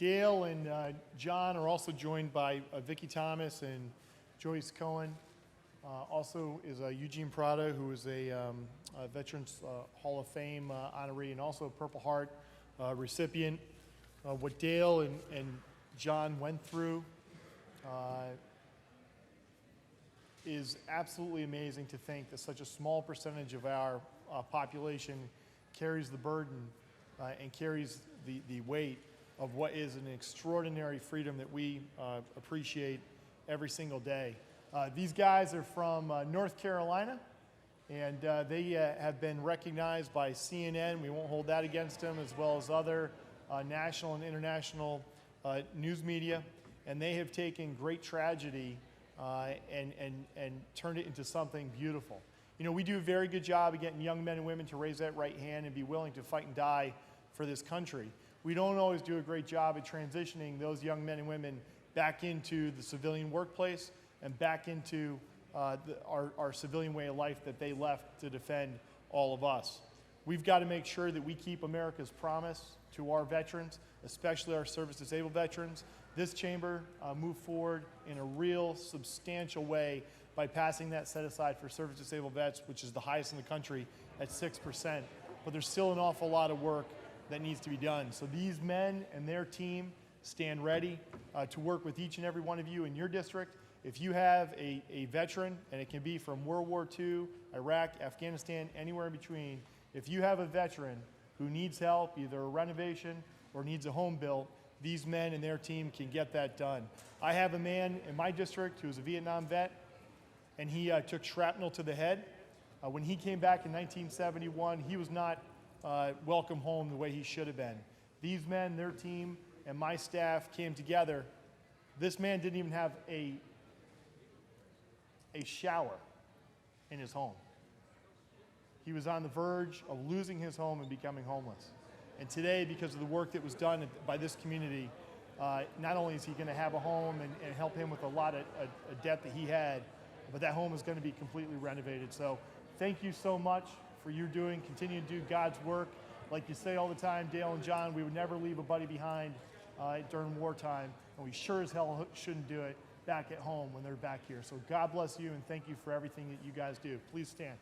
Dale and John are also joined by Vicki Thomas and Joyce Cohen. Also is Eugene Prada, who is a Veterans Hall of Fame honoree and also a Purple Heart recipient. What Dale and John went through is absolutely amazing to think that such a small percentage of our population carries the burden and carries the weight of what is an extraordinary freedom that we appreciate every single day. These guys are from North Carolina, and they have been recognized by CNN. We won't hold that against them, as well as other national and international news media. And they have taken great tragedy and turned it into something beautiful. You know, we do a very good job of getting young men and women to raise that right hand and be willing to fight and die for this country. We don't always do a great job at transitioning those young men and women back into the civilian workplace and back into our civilian way of life that they left to defend all of us. We've got to make sure that we keep America's promise to our veterans, especially our service-disabled veterans. This chamber moved forward in a real substantial way by passing that set aside for service-disabled vets, which is the highest in the country at 6%. But there's still an awful lot of work that needs to be done. So these men and their team stand ready to work with each and every one of you in your district. If you have a veteran, and it can be from World War II, Iraq, Afghanistan, anywhere in between, if you have a veteran who needs help, either a renovation or needs a home built, these men and their team can get that done. I have a man in my district who was a Vietnam vet, and he took shrapnel to the head. When he came back in 1971, he was not welcome home the way he should have been. These men, their team, and my staff came together. This man didn't even have a shower in his home. He was on the verge of losing his home and becoming homeless. And today, because of the work that was done by this community, not only is he going to have a home and help him with a lot of debt that he had, but that home is going to be completely renovated. So thank you so much for your doing. Continue to do God's work. Like you say all the time, Dale and John, we would never leave a buddy behind during wartime, and we sure as hell shouldn't do it back at home when they're back here. So God bless you, and thank you for everything that you guys do. Please stand.